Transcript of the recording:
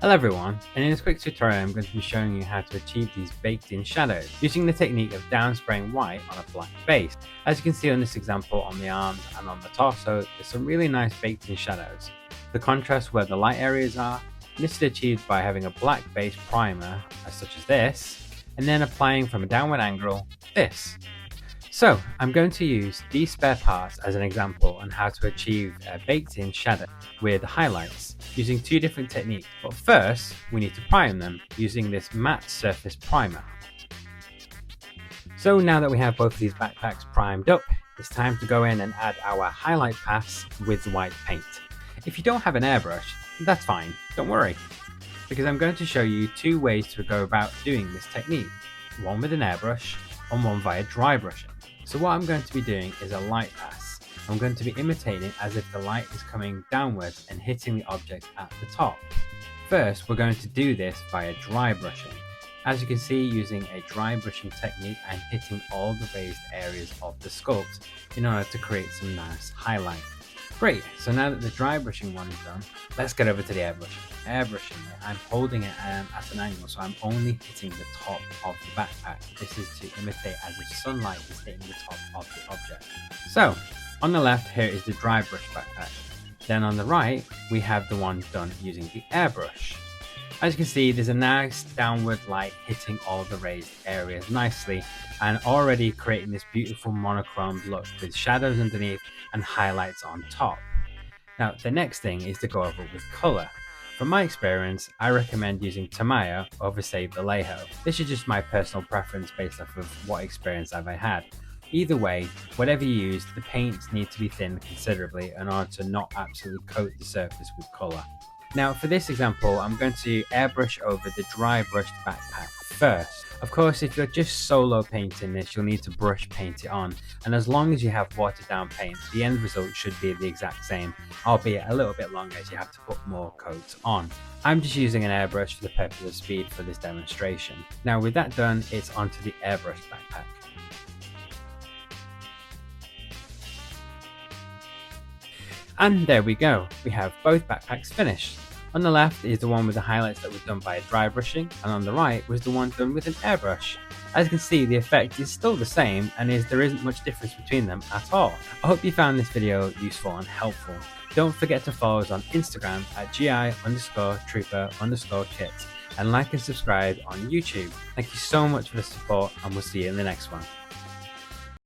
Hello everyone, and in this quick tutorial I'm going to be showing you how to achieve these baked in shadows using the technique of downspraying white on a black base. As you can see on this example, on the arms and on the torso, there's some really nice baked in shadows. The contrast where the light areas are, and this is achieved by having a black base primer such as this, and then applying from a downward angle this. So I'm going to use these spare parts as an example on how to achieve a baked in shadow with highlights using two different techniques. But first we need to prime them using this matte surface primer. So now that we have both of these backpacks primed up, it's time to go in and add our highlight pass with white paint. If you don't have an airbrush, that's fine, don't worry, because I'm going to show you two ways to go about doing this technique, one with an airbrush and one via dry brushing. So what I'm going to be doing is a light pass. I'm going to be imitating as if the light is coming downwards and hitting the object at the top. First, we're going to do this via dry brushing. As you can see, using a dry brushing technique, I'm hitting all the raised areas of the sculpt in order to create some nice highlight. Great, so now that the dry brushing one is done, let's get over to the airbrushing. Airbrushing, I'm holding it at an angle, so I'm only hitting the top of the backpack. This is to imitate as if sunlight is hitting the top of the object. So, on the left here is the dry brush backpack. Then on the right, we have the one done using the airbrush. As you can see, there's a nice downward light hitting all the raised areas nicely and already creating this beautiful monochrome look with shadows underneath and highlights on top. Now, the next thing is to go over with color. From my experience, I recommend using Tamiya over say Vallejo. This is just my personal preference based off of what experience I've had. Either way, whatever you use, the paints need to be thinned considerably in order to not absolutely coat the surface with color. Now for this example, I'm going to airbrush over the dry brushed backpack first. Of course, if you're just solo painting this, you'll need to brush paint it on, and as long as you have watered down paint, the end result should be the exact same, albeit a little bit longer as you have to put more coats on. I'm just using an airbrush for the purpose of speed for this demonstration. Now with that done, it's onto the airbrush backpack. And there we go, we have both backpacks finished. On the left is the one with the highlights that was done by dry brushing, and on the right was the one done with an airbrush. As you can see, the effect is still the same, and there isn't much difference between them at all. I hope you found this video useful and helpful. Don't forget to follow us on Instagram at gi_trooper_kit and like and subscribe on YouTube. Thank you so much for the support, and we'll see you in the next one.